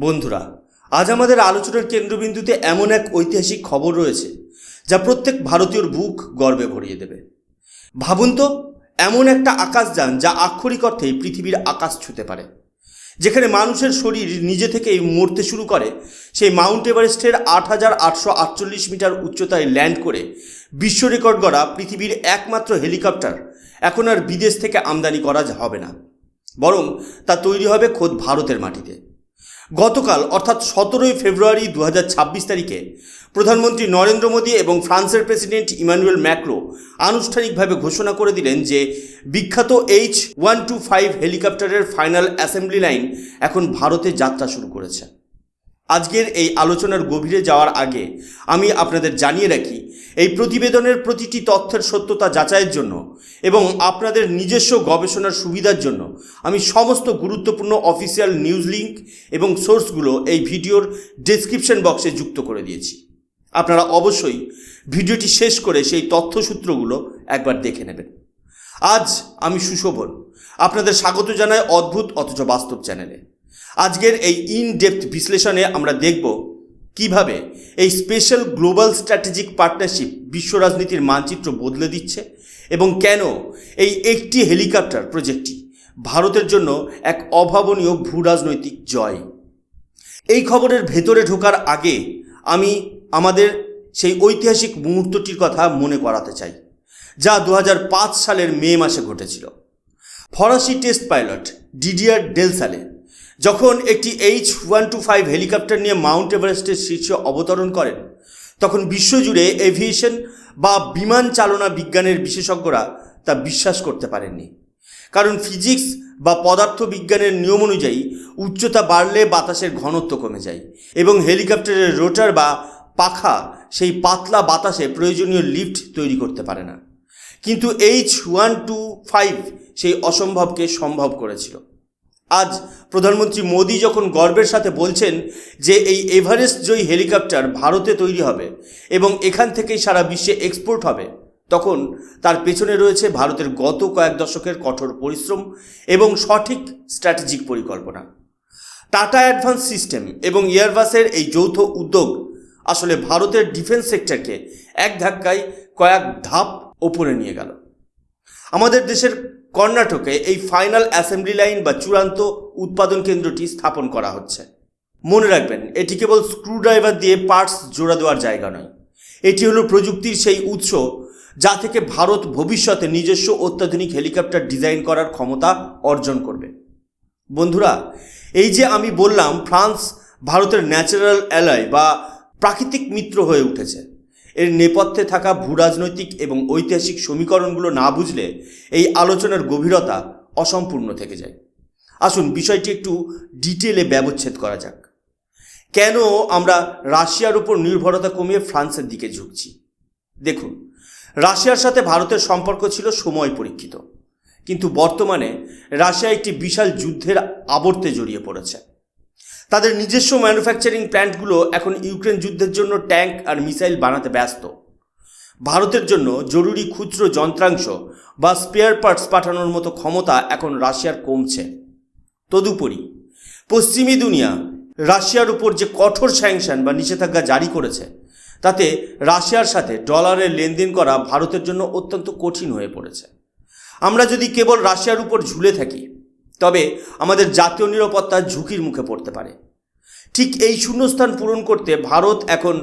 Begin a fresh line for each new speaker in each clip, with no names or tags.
বন্ধুরা, আজ আমাদের আলোচনার কেন্দ্রবিন্দুতে এমন এক ঐতিহাসিক খবর রয়েছে যা প্রত্যেক ভারতীয়র বুক গর্বে ভরিয়ে দেবে। ভাবুন তো, এমন একটা আকাশযান যা আক্ষরিক অর্থেই পৃথিবীর আকাশ ছুঁতে পারে, যেখানে মানুষের শরীর নিজে থেকেই মরতে শুরু করে, সেই মাউন্ট এভারেস্টের 8,848 মিটার উচ্চতায় ল্যান্ড করে বিশ্ব রেকর্ড গড়া পৃথিবীর একমাত্র হেলিকপ্টার এখন আর বিদেশ থেকে আমদানি করা হবে না, বরং তা তৈরি হবে খোদ ভারতের মাটিতে। গতকাল অর্থাৎ 17 ফেব্রুয়ারি 2026 তারিখে প্রধানমন্ত্রী নরেন্দ্র মোদী এবং ফ্রান্সের প্রেসিডেন্ট ইমানুয়েল ম্যাক্রো আনুষ্ঠানিকভাবে ঘোষণা করে দিলেন যে বিখ্যাত H-125 হেলিকপ্টারের ফাইনাল অ্যাসেম্বলি লাইন এখন ভারতে যাত্রা শুরু করেছে। আজকের এই আলোচনার গভীরে যাওয়ার আগে আমি আপনাদের জানিয়ে রাখি, এই প্রতিবেদনের প্রতিটি তথ্যের সত্যতা যাচাইয়ের জন্য এবং আপনাদের নিজস্ব গবেষণার সুবিধার জন্য আমি সমস্ত গুরুত্বপূর্ণ অফিসিয়াল নিউজ লিঙ্ক এবং সোর্সগুলো এই ভিডিওর ডেসক্রিপশন বক্সে যুক্ত করে দিয়েছি। আপনারা অবশ্যই ভিডিওটি শেষ করে সেই তথ্যসূত্রগুলো একবার দেখে নেবেন। আজ আমি সুশোভন আপনাদের স্বাগত জানাই অদ্ভুত অথচ বাস্তব চ্যানেলে। আজকের এই ইন ডেপথ বিশ্লেষণে আমরা দেখব কিভাবে এই স্পেশাল গ্লোবাল স্ট্র্যাটেজিক পার্টনারশিপ বিশ্ব রাজনীতির মানচিত্র বদলে দিচ্ছে এবং কেন এই একটি হেলিকপ্টার প্রজেক্টটি ভারতের জন্য এক অভাবনীয় ভূ রাজনৈতিক জয়। এই খবরের ভেতরে ঢোকার আগে আমি আমাদের সেই ঐতিহাসিক মুহূর্তটির কথা মনে করাতে চাই, যা 2005 সালের মে মাসে ঘটেছিল। ফরাসি টেস্ট পাইলট ডিডিয়ার ডেলসালে যখন একটি H-125 হেলিকপ্টার নিয়ে মাউন্ট এভারেস্টের শীর্ষে অবতরণ করেন, তখন বিশ্বজুড়ে এভিয়েশন বা বিমান চালনা বিজ্ঞানের বিশেষজ্ঞরা তা বিশ্বাস করতে পারেননি। কারণ ফিজিক্স বা পদার্থবিজ্ঞানের নিয়ম অনুযায়ী উচ্চতা বাড়লে বাতাসের ঘনত্ব কমে যায় এবং হেলিকপ্টারের রোটার বা পাখা সেই পাতলা বাতাসে প্রয়োজনীয় লিফট তৈরি করতে পারে না। কিন্তু H-125 সেই অসম্ভবকে সম্ভব করেছিল। আজ প্রধানমন্ত্রী মোদী যখন গর্বের সাথে বলছেন যে এই এভারেস্ট জয়ী হেলিকপ্টার ভারতে তৈরি হবে এবং এখান থেকেই সারা বিশ্বে এক্সপোর্ট হবে, তখন তার পেছনে রয়েছে ভারতের গত কয়েক দশকের কঠোর পরিশ্রম এবং সঠিক স্ট্র্যাটেজিক পরিকল্পনা। টাটা অ্যাডভান্স সিস্টেম এবং এয়ারবাসের এই যৌথ উদ্যোগ আসলে ভারতের ডিফেন্স সেক্টরকে এক ধাক্কায় কয়েক ধাপ ওপরে নিয়ে গেল। আমাদের দেশের কর্ণাটকে এই ফাইনাল অ্যাসেম্বলি লাইন বা চূড়ান্ত উৎপাদন কেন্দ্রটি স্থাপন করা হচ্ছে। মনে রাখবেন, এটি কেবল স্ক্রুড্রাইভার দিয়ে পার্টস জোড়া দেওয়ার জায়গা নয়, এটি হলো প্রযুক্তির সেই উৎস যা থেকে ভারত ভবিষ্যতে নিজস্ব অত্যাধুনিক হেলিকপ্টার ডিজাইন করার ক্ষমতা অর্জন করবে। বন্ধুরা, এই যে আমি বললাম ফ্রান্স ভারতের ন্যাচারাল অ্যালয় বা প্রাকৃতিক মিত্র হয়ে উঠেছে, এর নেপথ্যে থাকা ভূরাজনৈতিক এবং ঐতিহাসিক সমীকরণগুলো না বুঝলে এই আলোচনার গভীরতা অসম্পূর্ণ থেকে যায়। আসুন বিষয়টি একটু ডিটেলে ব্যবচ্ছেদ করা যাক। কেন আমরা রাশিয়ার উপর নির্ভরতা কমিয়ে ফ্রান্সের দিকে ঝুঁকছি? দেখুন, রাশিয়ার সাথে ভারতের সম্পর্ক ছিল সময় পরীক্ষিত, কিন্তু বর্তমানে রাশিয়া একটি বিশাল যুদ্ধের আবর্তে জড়িয়ে পড়েছে। তাদের নিজস্ব ম্যানুফ্যাকচারিং প্ল্যান্টগুলো এখন ইউক্রেন যুদ্ধের জন্য ট্যাঙ্ক আর মিসাইল বানাতে ব্যস্ত। ভারতের জন্য জরুরি খুচরো যন্ত্রাংশ বা স্পেয়ার পার্টস পাঠানোর মতো ক্ষমতা এখন রাশিয়ার কমছে। তদুপরি পশ্চিমী দুনিয়া রাশিয়ার উপর যে কঠোর স্যাংশন বা নিষেধাজ্ঞা জারি করেছে, তাতে রাশিয়ার সাথে ডলারের লেনদেন করা ভারতের জন্য অত্যন্ত কঠিন হয়ে পড়েছে। আমরা যদি কেবল রাশিয়ার উপর ঝুলে থাকি, তবে আমাদের জাতীয় নিরাপত্তা ঝুঁকির মুখে পড়তে পারে। ঠিক এই শূন্যস্থান পূরণ করতে ভারত এখন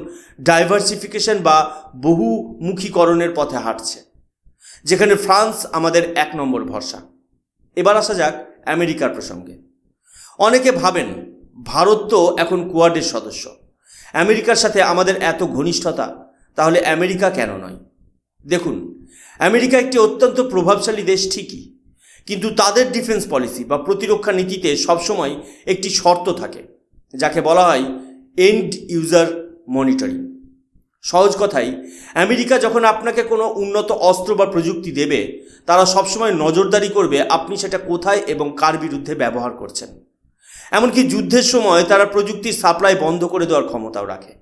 ডাইভার্সিফিকেশন বা বহুমুখীকরণের পথে হাঁটছে, যেখানে ফ্রান্স আমাদের 1 নম্বর ভরসা। এবার আসা যাক আমেরিকার প্রসঙ্গে। অনেকে ভাবেন ভারত তো এখন কোয়াডের সদস্য, আমেরিকার সাথে আমাদের এত ঘনিষ্ঠতা, তাহলে আমেরিকা কেন নয়? দেখুন, আমেরিকা একটি অত্যন্ত প্রভাবশালী দেশ ঠিকই, কিন্তু তাদের ডিফেন্স পলিসি বা প্রতিরক্ষা নীতিতে সবসময় একটি শর্ত থাকে, যাকে বলা হয় এন্ড ইউজার মনিটরিং। সহজ কথায়, আমেরিকা যখন আপনাকে কোনো উন্নত অস্ত্র বা প্রযুক্তি দেবে, তারা সবসময় নজরদারি করবে আপনি সেটা কোথায় এবং কার বিরুদ্ধে ব্যবহার করছেন। এমনকি যুদ্ধের সময় তারা প্রযুক্তির সাপ্লাই বন্ধ করে দেওয়ার ক্ষমতাও রাখে।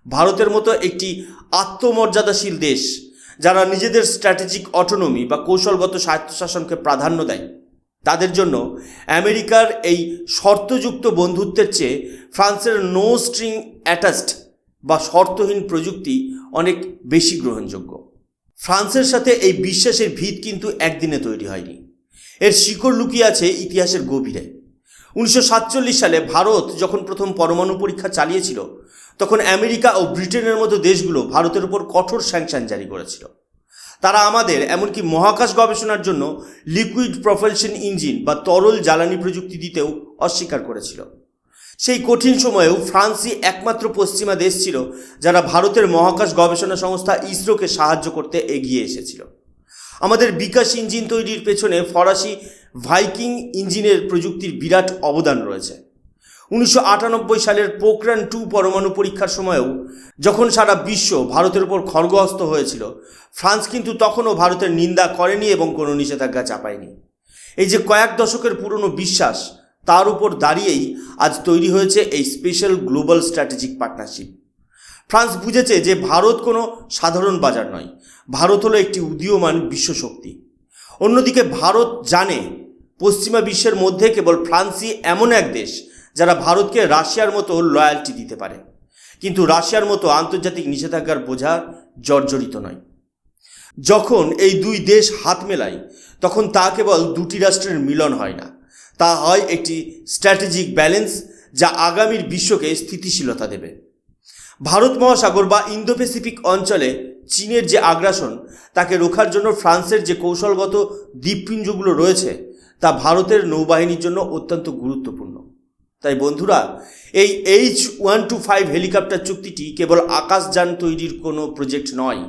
ভারতের মতো একটি আত্মমর্যাদাশীল দেশ যারা নিজেদের স্ট্র্যাটেজিক অটোনমি বা কৌশলগত স্বায়ত্তশাসনকে প্রাধান্য দেয়, তাদের জন্য আমেরিকার এই শর্তযুক্ত বন্ধুত্বের চেয়ে ফ্রান্সের নো স্ট্রিং অ্যাটাচড বা শর্তহীন প্রযুক্তি অনেক বেশি গ্রহণযোগ্য। ফ্রান্সের সাথে এই বিশ্বাসের ভিত কিন্তু একদিনে তৈরি হয়নি, এর শিকড় লুকিয়ে আছে ইতিহাসের গভীরে। 1947 সালে ভারত যখন প্রথম পরমাণু পরীক্ষা চালিয়েছিল, তখন আমেরিকা ও ব্রিটেনের মতো দেশগুলো ভারতের উপর কঠোর স্যাংশন জারি করেছিল। তারা আমাদের এমনকি মহাকাশ গবেষণার জন্য লিকুইড প্রপালশন ইঞ্জিন বা তরল জ্বালানি প্রযুক্তি দিতেও অস্বীকার করেছিল। সেই কঠিন সময়েও ফ্রান্সই একমাত্র পশ্চিমা দেশ ছিল যারা ভারতের মহাকাশ গবেষণা সংস্থা ইসরোকে সাহায্য করতে এগিয়ে এসেছিল। আমাদের বিকাশ ইঞ্জিন তৈরির পেছনে ফরাসি ভাইকিং ইঞ্জিনের প্রযুক্তির বিরাট অবদান রয়েছে। 1998 সালের পোখরান 2 পরমাণু পরীক্ষার সময়েও যখন সারা বিশ্ব ভারতের উপর খড়গহস্ত হয়েছিল, ফ্রান্স কিন্তু তখনও ভারতের নিন্দা করেনি এবং কোনো নিষেধাজ্ঞা চাপায়নি। এই যে কয়েক দশকের পুরনো বিশ্বাস, তার উপর দাঁড়িয়েই আজ তৈরি হয়েছে এই special global strategic partnership. France বুঝেছে যে ভারত কোনো সাধারণ বাজার নয়, ভারত হলো একটি উদীয়মান বিশ্বশক্তি। অন্যদিকে ভারত জানে পশ্চিমা বিশ্বের মধ্যে কেবল ফ্রান্সই এমন এক দেশ যারা ভারতকে রাশিয়ার মতো লয়্যালটি দিতে পারে, কিন্তু রাশিয়ার মতো আন্তর্জাতিক নিষেধাজ্ঞার বোঝা জর্জরিত নয়। যখন এই দুই দেশ হাত মেলায়, তখন তা কেবল দুটি রাষ্ট্রের মিলন হয় না, তা হয় একটি স্ট্র্যাটেজিক ব্যালেন্স যা আগামীর বিশ্বকে স্থিতিশীলতা দেবে। ভারত মহাসাগর বা ইন্দো প্যাসিফিক অঞ্চলে চীনের যে আগ্রাসন, তাকে রোখার জন্য ফ্রান্সের যে কৌশলগত দ্বীপপুঞ্জগুলো রয়েছে, তা ভারতের নৌবাহিনীর জন্য অত্যন্ত গুরুত্বপূর্ণ। তাই বন্ধুরা, এই H-125 হেলিকপ্টার চুক্তিটি কেবল আকাশযান তৈরির কোনো প্রজেক্ট নয়,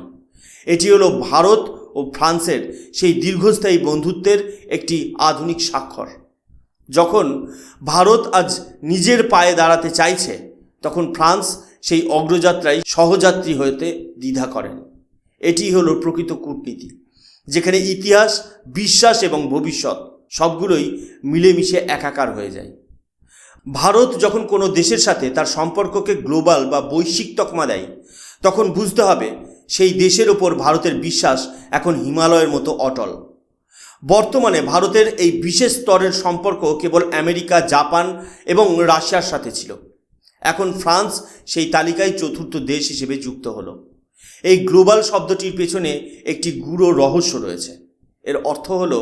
এটি হলো ভারত ও ফ্রান্সের সেই দীর্ঘস্থায়ী বন্ধুত্বের একটি আধুনিক স্বাক্ষর। যখন ভারত আজ নিজের পায়ে দাঁড়াতে চাইছে, তখন ফ্রান্স সেই অগ্রযাত্রায় সহযাত্রী হতে দ্বিধা করেন। এটি হলো প্রকৃত কূটনীতি, যেখানে ইতিহাস, বিশ্বাস এবং ভবিষ্যৎ সবগুলোই মিলেমিশে একাকার হয়ে যায়। ভারত যখন কোনো দেশের সাথে তার সম্পর্ককে গ্লোবাল বা বৈশ্বিক তকমা দেয়, তখন বুঝতে হবে সেই দেশের ওপর ভারতের বিশ্বাস এখন হিমালয়ের মতো অটল। বর্তমানে ভারতের এই বিশেষ স্তরের সম্পর্ক কেবল আমেরিকা, জাপান এবং রাশিয়ার সাথে ছিল। এখন ফ্রান্স সেই তালিকায় চতুর্থ দেশ হিসেবে যুক্ত হলো। এই গ্লোবাল শব্দটির পেছনে একটি গূঢ় রহস্য রয়েছে। এর অর্থ হলো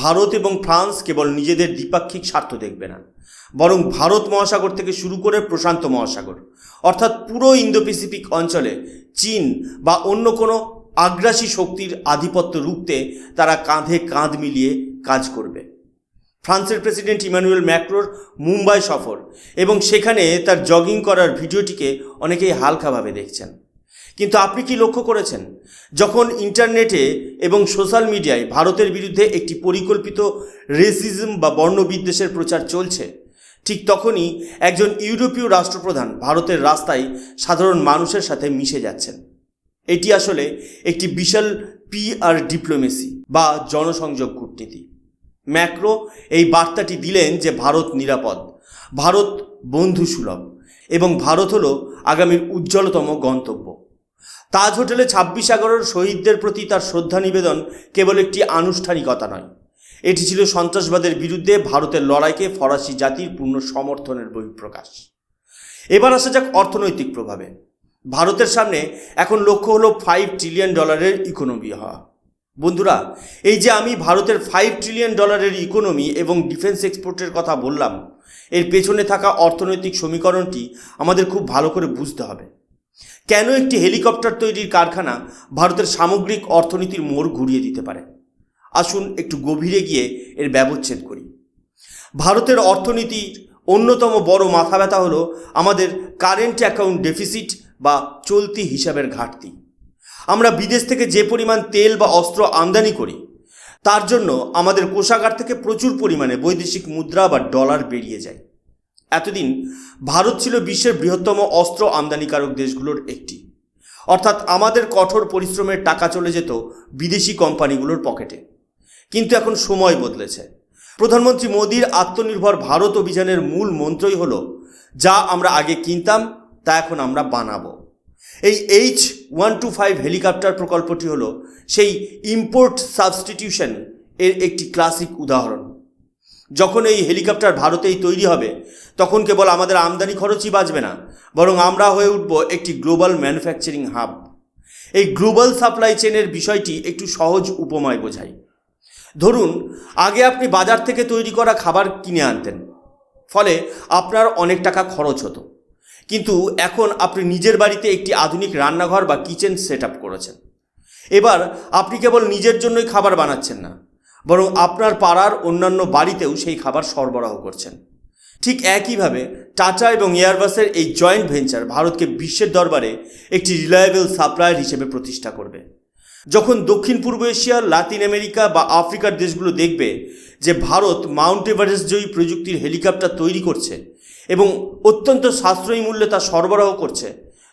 ভারত এবং ফ্রান্স কেবল নিজেদের দ্বিপাক্ষিক স্বার্থ দেখবে না, বরং ভারত মহাসাগর থেকে শুরু করে প্রশান্ত মহাসাগর, অর্থাৎ পুরো ইন্দো প্যাসিফিক অঞ্চলে চীন বা অন্য কোনো আগ্রাসী শক্তির আধিপত্য রুখতে তারা কাঁধে কাঁধ মিলিয়ে কাজ করবে। ফ্রান্সের প্রেসিডেন্ট ইমানুয়েল ম্যাক্রোর মুম্বাই সফর এবং সেখানে তার জগিং করার ভিডিওটিকে অনেকেই হালকাভাবে দেখছেন। কিন্তু আপনি কি লক্ষ্য করেছেন, যখন ইন্টারনেটে এবং সোশ্যাল মিডিয়ায় ভারতের বিরুদ্ধে একটি পরিকল্পিত রেসিজম বা বর্ণবিদ্বেষের প্রচার চলছে, ঠিক তখনই একজন ইউরোপীয় রাষ্ট্রপ্রধান ভারতের রাস্তায় সাধারণ মানুষের সাথে মিশে যাচ্ছেন। এটি আসলে একটি বিশাল PR ডিপ্লোমেসি বা জনসংযোগ কূটনীতি। ম্যাক্রো এই বার্তাটি দিলেন যে ভারত নিরাপদ, ভারত বন্ধুসুলভ এবং ভারত হলো আগামীর উজ্জ্বলতম গন্তব্য। তাজ হোটেলে 26/11 শহীদদের প্রতি তার শ্রদ্ধা নিবেদন কেবল একটি আনুষ্ঠানিকতা নয়, এটি ছিল সন্ত্রাসবাদের বিরুদ্ধে ভারতের লড়াইকে ফরাসি জাতির পূর্ণ সমর্থনের বহিঃপ্রকাশ। এবার আসা যাক অর্থনৈতিক প্রভাবে। ভারতের সামনে এখন লক্ষ্য হলো $5 ট্রিলিয়ন ইকোনমি হওয়া। বন্ধুরা, এই যে আমি ভারতের $5 ট্রিলিয়ন ইকোনমি এবং ডিফেন্স এক্সপোর্টের কথা বললাম, এর পেছনে থাকা অর্থনৈতিক সমীকরণটি আমাদের খুব ভালো করে বুঝতে হবে। কেন একটি হেলিকপ্টার তৈরির কারখানা ভারতের সামগ্রিক অর্থনীতির মোড় ঘুরিয়ে দিতে পারে? আসুন একটু গভীরে গিয়ে এর ব্যবচ্ছেদ করি। ভারতের অর্থনীতির অন্যতম বড় মাথা ব্যথা হলো আমাদের কারেন্ট অ্যাকাউন্ট ডেফিসিট বা চলতি হিসাবের ঘাটতি। আমরা বিদেশ থেকে যে পরিমাণ তেল বা অস্ত্র আমদানি করি, তার জন্য আমাদের কোষাগার থেকে প্রচুর পরিমাণে বৈদেশিক মুদ্রা বা ডলার বেরিয়ে যায়। এতদিন ভারত ছিল বিশ্বের বৃহত্তম অস্ত্র আমদানিকারক দেশগুলোর একটি, অর্থাৎ আমাদের কঠোর পরিশ্রমের টাকা চলে যেত বিদেশি কোম্পানিগুলোর পকেটে। কিন্তু এখন সময় বদলেছে। প্রধানমন্ত্রী মোদির আত্মনির্ভর ভারত অভিযানের মূল মন্ত্রই হলো, যা আমরা আগে কিনতাম তা এখন আমরা বানাবো। এই H-125 হেলিকপ্টার প্রকল্পটি হলো সেই ইম্পোর্ট সাবস্টিটিউশন এর একটি ক্লাসিক উদাহরণ। যখন এই হেলিকপ্টার ভারতেই তৈরি হবে তখন কেবল আমাদের আমদানি খরচই বাঁচবে না, বরং আমরা হয়ে উঠব একটি গ্লোবাল ম্যানুফ্যাকচারিং হাব। এই গ্লোবাল সাপ্লাই চেনের বিষয়টি একটু সহজ উপমায় বোঝাই। ধরুন, আগে আপনি বাজার থেকে তৈরি করা খাবার কিনে আনতেন, ফলে আপনার অনেক টাকা খরচ হতো। কিন্তু এখন আপনি নিজের বাড়িতে একটি আধুনিক রান্নাঘর বা কিচেন সেট আপ করেছেন। এবার আপনি কেবল নিজের জন্যই খাবার বানাচ্ছেন না, বরং আপনার পাড়ার অন্যান্য বাড়িতেও সেই খাবার সরবরাহ করছেন। ঠিক একইভাবে টাটা এবং এয়ারবাসের এই জয়েন্ট ভেঞ্চার ভারতকে বিশ্বের দরবারে একটি রিলায়েবল সাপ্লায়ার হিসেবে প্রতিষ্ঠা করবে। যখন দক্ষিণ পূর্ব এশিয়া, লাতিন আমেরিকা বা আফ্রিকার দেশগুলো দেখবে যে ভারত মাউন্ট এভারেস্ট জয়ী প্রযুক্তির হেলিকপ্টার তৈরি করছে এবং অত্যন্ত সাশ্রয়ী মূল্যে তা সরবরাহ করছে,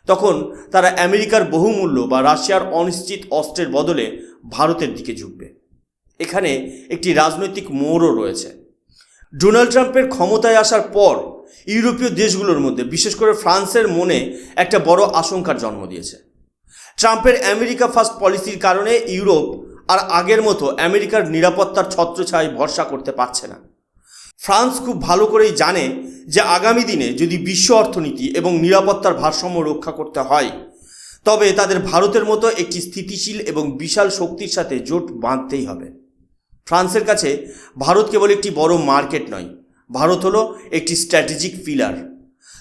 তখন তারা আমেরিকার বহুমূল্য বা রাশিয়ার অনিশ্চিত অস্ত্রের বদলে ভারতের দিকে ঝুঁকবে। এখানে একটি রাজনৈতিক মোড়ও রয়েছে। ডোনাল্ড ট্রাম্পের ক্ষমতায় আসার পর ইউরোপীয় দেশগুলোর মধ্যে, বিশেষ করে ফ্রান্সের মনে একটা বড় আশঙ্কার জন্ম দিয়েছে। ট্রাম্পের আমেরিকা ফার্স্ট পলিসির কারণে ইউরোপ আর আগের মতো আমেরিকার নিরাপত্তার ছত্রছায়ায় ভরসা করতে পারছে না। ফ্রান্স খুব ভালো করেই জানে যে আগামী দিনে যদি বিশ্ব অর্থনীতি এবং নিরাপত্তার ভারসাম্য রক্ষা করতে হয়, তবে তাদের ভারতের মতো একটি স্থিতিশীল এবং বিশাল শক্তির সাথে জোট বাঁধতেই হবে। ফ্রান্সের কাছে ভারত কেবল একটি বড় মার্কেট নয়, ভারত হলো একটি স্ট্র্যাটেজিক পিলার।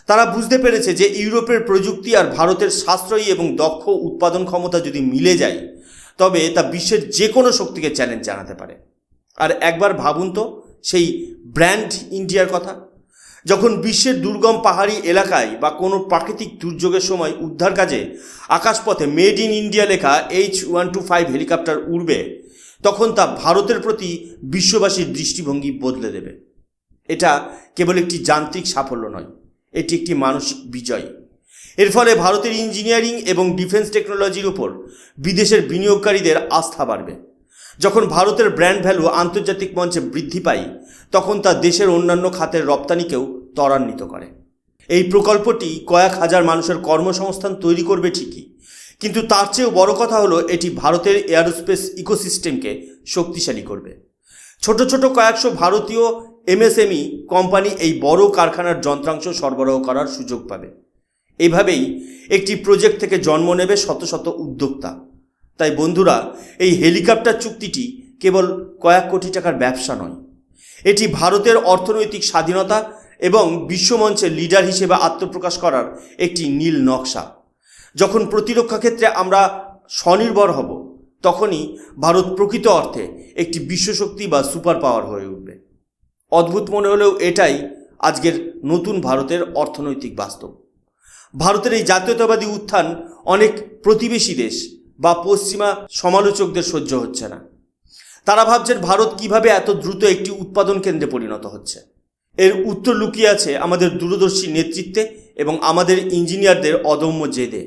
তারা বুঝতে পেরেছে যে ইউরোপের প্রযুক্তি আর ভারতের সাশ্রয়ী এবং দক্ষ উৎপাদন ক্ষমতা যদি মিলে যায়, তবে তা বিশ্বের যে কোনো শক্তিকে চ্যালেঞ্জ জানাতে পারে। আর একবার ভাবুন তো সেই ব্র্যান্ড ইন্ডিয়ার কথা। যখন বিশ্বের দুর্গম পাহাড়ি এলাকায় বা কোনো প্রাকৃতিক দুর্যোগের সময় উদ্ধার কাজে আকাশপথে মেড ইন ইন্ডিয়া লেখা H-125 হেলিকপ্টার উড়বে, তখন তা ভারতের প্রতি বিশ্ববাসীর দৃষ্টিভঙ্গি বদলে দেবে। এটা কেবল একটি যান্ত্রিক সাফল্য নয়, এটি একটি মানসিক বিজয়। এর ফলে ভারতের ইঞ্জিনিয়ারিং এবং ডিফেন্স টেকনোলজির উপর বিদেশের বিনিয়োগকারীদের আস্থা বাড়বে। যখন ভারতের ব্র্যান্ড ভ্যালু আন্তর্জাতিক মঞ্চে বৃদ্ধি পায়, তখন তা দেশের অন্যান্য খাতের রপ্তানিকেও ত্বরান্বিত করে। এই প্রকল্পটি কয়েক হাজার মানুষের কর্মসংস্থান তৈরি করবে ঠিকই, কিন্তু তার চেয়েও বড় কথা হলো এটি ভারতের এয়ারোস্পেস ইকোসিস্টেমকে শক্তিশালী করবে। ছোট ছোট কয়েকশো ভারতীয় এমএসএমই কোম্পানি এই বড় কারখানার যন্ত্রাংশ সরবরাহ করার সুযোগ পাবে। এইভাবেই একটি প্রজেক্ট থেকে জন্ম নেবে শত শত উদ্যোক্তা। তাই বন্ধুরা, এই হেলিকপ্টার চুক্তিটি কেবল কয়েক কোটি টাকার ব্যবসা নয়, এটি ভারতের অর্থনৈতিক স্বাধীনতা এবং বিশ্বমঞ্চে লিডার হিসেবে আত্মপ্রকাশ করার একটি নীল নকশা। যখন প্রতিরক্ষা ক্ষেত্রে আমরা স্বনির্ভর হব, তখনই ভারত প্রকৃত অর্থে একটি বিশ্বশক্তি বা সুপার পাওয়ার হয়ে উঠবে। অদ্ভুত মনে হলেও এটাই আজকের নতুন ভারতের অর্থনৈতিক বাস্তব। ভারতের এই জাতীয়তাবাদী উত্থান অনেক প্রতিবেশী দেশ বা পশ্চিমা সমালোচকদের সহ্য হচ্ছে না। তারা ভাবছেন ভারত কিভাবে এত দ্রুত একটি উৎপাদন কেন্দ্রে পরিণত হচ্ছে। এর উত্তর লুকিয়ে আছে আমাদের দূরদর্শী নেতৃত্বে এবং আমাদের ইঞ্জিনিয়ারদের অদম্য জেদে।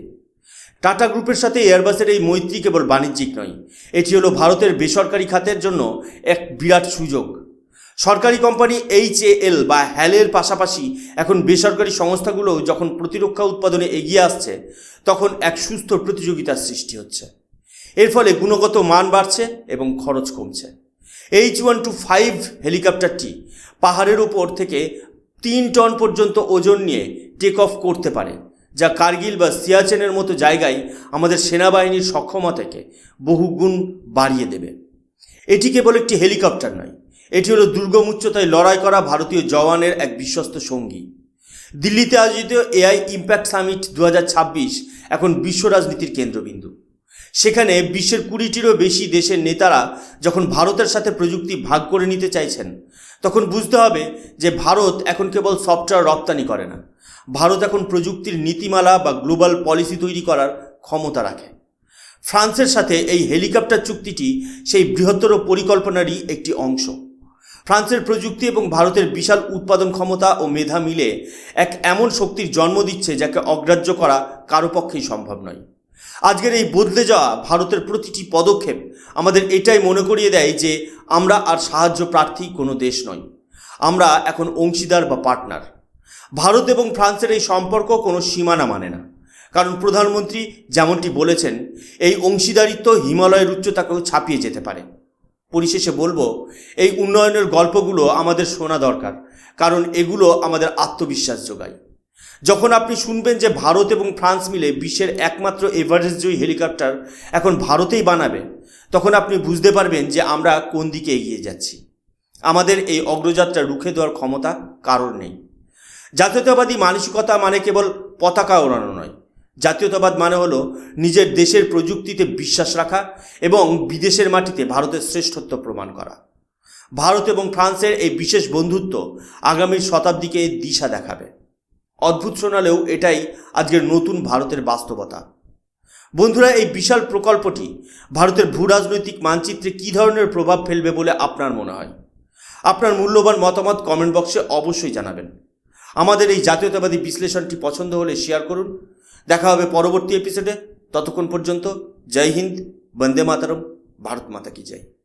টাটা গ্রুপের সাথে এয়ারবাসের এই মৈত্রী কেবল বাণিজ্যিক নয়, এটি হলো ভারতের বেসরকারি খাতের জন্য এক বিরাট সুযোগ। সরকারি কোম্পানি HAL বা হ্যালের পাশাপাশি এখন বেসরকারি সংস্থাগুলোও যখন প্রতিরক্ষা উৎপাদনে এগিয়ে আসছে, তখন এক সুস্থ প্রতিযোগিতার সৃষ্টি হচ্ছে। এর ফলে গুণগত মান বাড়ছে এবং খরচ কমছে। H-125 হেলিকপ্টারটি পাহাড়ের ওপর থেকে 3 টন পর্যন্ত ওজন নিয়ে টেক অফ করতে পারে, যা কার্গিল বা সিয়াচেনের মতো জায়গায় আমাদের সেনাবাহিনীর সক্ষমতাকে বহুগুণ বাড়িয়ে দেবে। এটি কেবল একটি হেলিকপ্টার নয়, এটি হলো দুর্গম উচ্চতায় লড়াই করা ভারতীয় জওয়ানের এক বিশ্বস্ত সঙ্গী। দিল্লিতে আয়োজিত AI ইম্প্যাক্ট সামিট 2026 এখন বিশ্ব রাজনীতির কেন্দ্রবিন্দু। সেখানে বিশ্বের 20টিরও বেশি দেশের নেতারা যখন ভারতের সাথে প্রযুক্তি ভাগ করে নিতে চাইছেন, তখন বুঝতে হবে যে ভারত এখন কেবল সফটওয়্যার রপ্তানি করে না, ভারত এখন প্রযুক্তির নীতিমালা বা গ্লোবাল পলিসি তৈরি করার ক্ষমতা রাখে। ফ্রান্সের সাথে এই হেলিকপ্টার চুক্তিটি সেই বৃহত্তর পরিকল্পনারই একটি অংশ। ফ্রান্সের প্রযুক্তি এবং ভারতের বিশাল উৎপাদন ক্ষমতা ও মেধা মিলে এক এমন শক্তির জন্ম দিচ্ছে যাকে অগ্রাহ্য করা কারো পক্ষেই সম্ভব নয়। আজকের এই বদলে যাওয়া ভারতের প্রতিটি পদক্ষেপ আমাদের এটাই মনে করিয়ে দেয় যে আমরা আর সাহায্য প্রার্থী কোনো দেশ নই, আমরা এখন অংশীদার বা পার্টনার। ভারত এবং ফ্রান্সের এই সম্পর্ক কোনো সীমানা মানে না, কারণ প্রধানমন্ত্রী যেমনটি বলেছেন, এই অংশীদারিত্ব হিমালয়ের উচ্চতাকেও ছাপিয়ে যেতে পারে। পরিশেষে বলবো, এই উন্নয়নের গল্পগুলো আমাদের শোনা দরকার, কারণ এগুলো আমাদের আত্মবিশ্বাস যোগায়। যখন আপনি শুনবেন যে ভারত এবং ফ্রান্স মিলে বিশ্বের একমাত্র এভারেস্ট জয়ী হেলিকপ্টার এখন ভারতেই বানাবে, তখন আপনি বুঝতে পারবেন যে আমরা কোন দিকে এগিয়ে যাচ্ছি। আমাদের এই অগ্রযাত্রা রুখে দেওয়ার ক্ষমতা কারোর নেই। জাতীয়তাবাদী মানসিকতা মানে কেবল পতাকা ওড়ানো নয়। জাতীয়তাবাদ মানে হলো নিজের দেশের প্রযুক্তিতে বিশ্বাস রাখা এবং বিদেশের মাটিতে ভারতের শ্রেষ্ঠত্ব প্রমাণ করা। ভারত এবং ফ্রান্সের এই বিশেষ বন্ধুত্ব আগামীর শতাব্দীকে দিশা দেখাবে। অদ্ভুত শোনালেও এটাই আজকের নতুন ভারতের বাস্তবতা। বন্ধুরা, এই বিশাল প্রকল্পটি ভারতের ভূ রাজনৈতিক মানচিত্রে কী ধরনের প্রভাব ফেলবে বলে আপনার মনে হয়? আপনার মূল্যবান মতামত কমেন্ট বক্সে অবশ্যই জানাবেন। আমাদের এই জাতীয়তাবাদী বিশ্লেষণটি পছন্দ হলে শেয়ার করুন। দেখা হবে পরবর্তী এপিসোডে। ততক্ষণ পর্যন্ত জয় হিন্দ, বন্দে মাতরম, ভারত মাতা কি জয়।